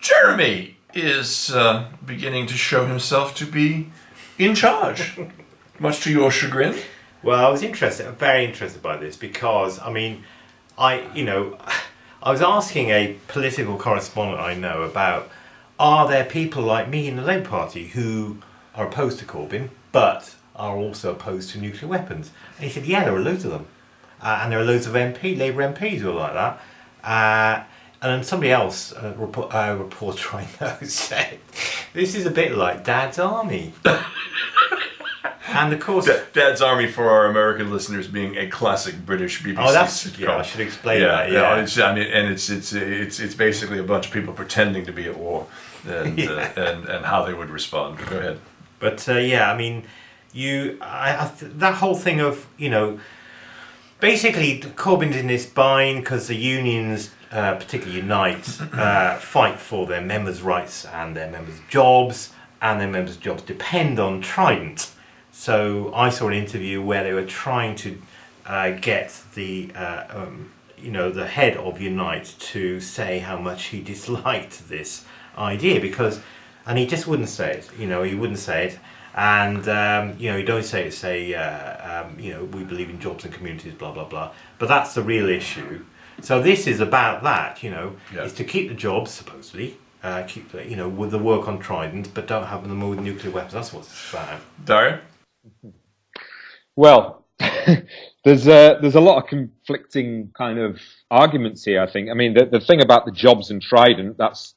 Jeremy is beginning to show himself to be in charge, much to your chagrin. Well, I was very interested by this because, I mean, I was asking a political correspondent I know about, are there people like me in the Labour Party who are opposed to Corbyn, but are also opposed to nuclear weapons? And he said, yeah, there are loads of them. And there are loads of Labour MPs who are like that. And then somebody else, a reporter I know, said, this is a bit like Dad's Army. And of course, Dad's Army, for our American listeners, being a classic British BBC sitcom. Yeah, I should explain that. Yeah, It's basically a bunch of people pretending to be at war, and and how they would respond. Go ahead. But that whole thing of basically Corbyn's in this bind because the unions, particularly Unite, fight for their members' rights and their members' jobs, and their members' jobs depend on Trident. So I saw an interview where they were trying to get the the head of Unite to say how much he disliked this idea and he just wouldn't say it. He wouldn't say it, and he'd only say we believe in jobs and communities, blah blah blah. But that's the real issue. So this is about that. Is to keep the jobs supposedly. Keep the with the work on Trident, but don't have them with nuclear weapons. That's what it's about. Dario? Well, there's a lot of conflicting kind of arguments here. I think. I mean, the thing about the jobs and Trident, that's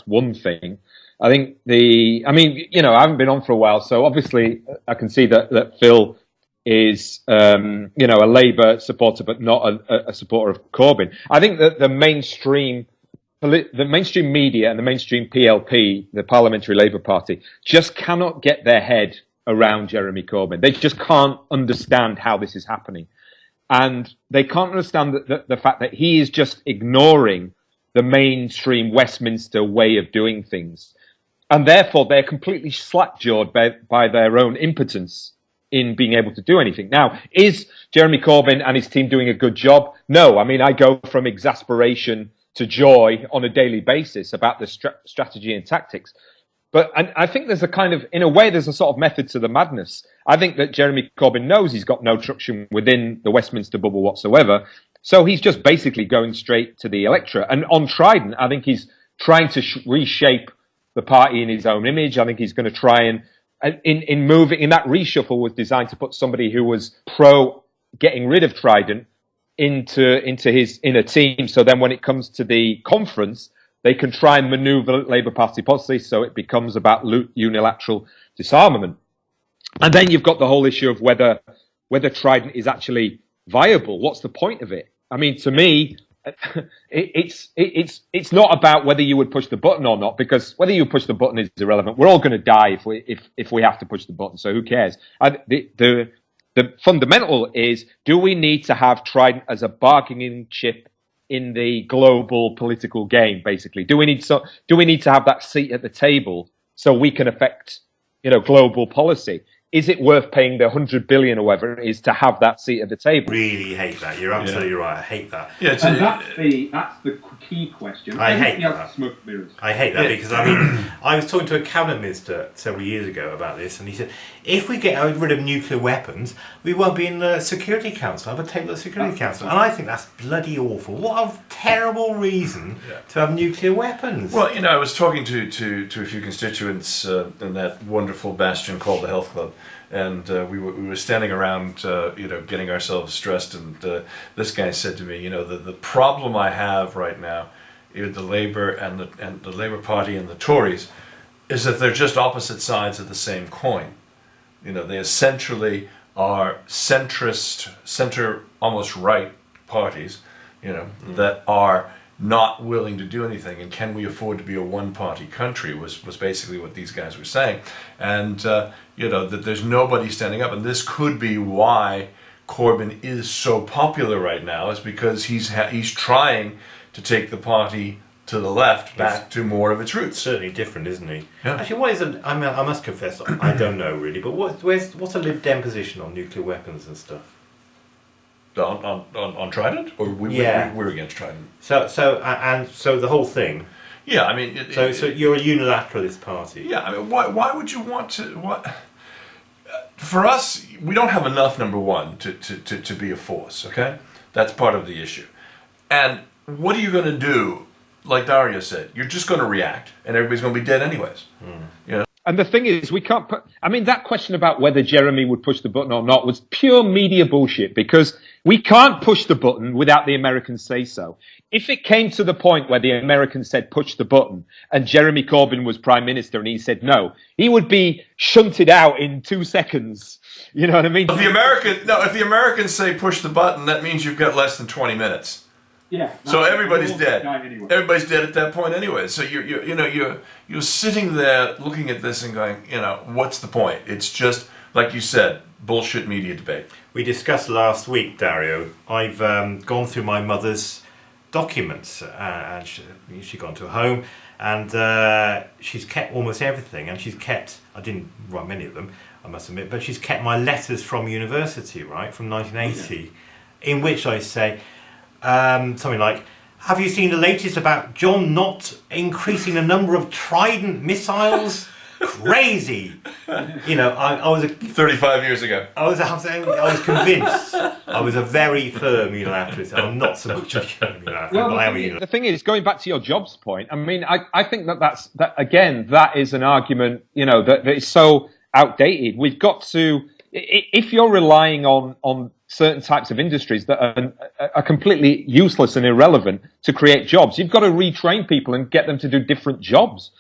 one thing. I think I haven't been on for a while, so obviously I can see that Phil is a Labour supporter, but not a supporter of Corbyn. I think that the mainstream media and the mainstream PLP, the Parliamentary Labour Party, just cannot get their head around Jeremy Corbyn. They just can't understand how this is happening. And they can't understand the fact that he is just ignoring the mainstream Westminster way of doing things. And therefore, they're completely slack-jawed by their own impotence in being able to do anything. Now, is Jeremy Corbyn and his team doing a good job? No. I mean, I go from exasperation to joy on a daily basis about the strategy and tactics. But I think there's there's a sort of method to the madness. I think that Jeremy Corbyn knows he's got no traction within the Westminster bubble whatsoever. So he's just basically going straight to the electorate. And on Trident, I think he's trying to reshape the party in his own image. I think he's going to try and in that reshuffle was designed to put somebody who was pro getting rid of Trident into his inner team. So then when it comes to the conference, they can try and maneuver Labour Party policy so it becomes about unilateral disarmament. And then you've got the whole issue of whether Trident is actually viable. What's the point of it? I mean, to me, it's not about whether you would push the button or not, because whether you push the button is irrelevant. We're all going to die if we have to push the button. So who cares? And the fundamental is: do we need to have Trident as a bargaining chip in the global political game? Basically, do we need to have that seat at the table so we can affect global policy? Is it worth paying the 100 billion or whatever it is to have that seat at the table? Really hate that. You're absolutely right. I hate that. Yeah, that's the key question. I hate that. Smoke mirrors. I hate that because I was talking to a cabinet minister several years ago about this, and he said, if we get rid of nuclear weapons, we won't be in the Security Council. Have a table at the Security Council, and I think that's bloody awful. What a terrible reason to have nuclear weapons. Well, I was talking to a few constituents in that wonderful bastion called the Health Club. And we were standing around, getting ourselves stressed. And this guy said to me, the problem I have right now with the Labour and the Labour Party and the Tories is that they're just opposite sides of the same coin. They essentially are centrist, center, almost right parties, that are not willing to do anything. And can we afford to be a one-party country was basically what these guys were saying. And that there's nobody standing up, and this could be why Corbyn is so popular right now, is because he's trying to take the party to the left back to more of its roots. Certainly different, isn't he? Yeah. Actually, what is I must confess, I don't know really, but what's a Lib Dem position on nuclear weapons and stuff? On Trident, or we're against Trident. So the whole thing. Yeah, I mean, So you're a unilateralist party. yeah, I mean, why would you want to? What for us? We don't have enough. Number one, to be a force. Okay, that's part of the issue. And what are you going to do? Like Dario said, you're just going to react, and everybody's going to be dead anyways. You know. And the thing is, we can't put, I mean, that question about whether Jeremy would push the button or not was pure media bullshit, because we can't push the button without the Americans say so. If it came to the point where the Americans said push the button and Jeremy Corbyn was prime minister and he said no, he would be shunted out in 2 seconds. You know what I mean? If the Americans say push the button, that means you've got less than 20 minutes. Yeah. So everybody's dead. Anyway. Everybody's dead at that point anyway. So you're sitting there looking at this and going, what's the point? It's just, like you said, bullshit media debate. We discussed last week, Dario. I've gone through my mother's documents, and she's gone to her home, and she's kept almost everything. And she's kept, I didn't write many of them, I must admit, but she's kept my letters from university, right, from 1980, in which I say something like, have you seen the latest about John Knott increasing the number of Trident missiles? Crazy. I was 35 years ago. I was convinced. I was a very firm unilateralist. I'm not so much a unilateralist, but I am a unilateralist. The thing is, going back to your jobs point, I mean, I think that is an argument, that is so outdated. We've got to, if you're relying on certain types of industries that are completely useless and irrelevant to create jobs, you've got to retrain people and get them to do different jobs.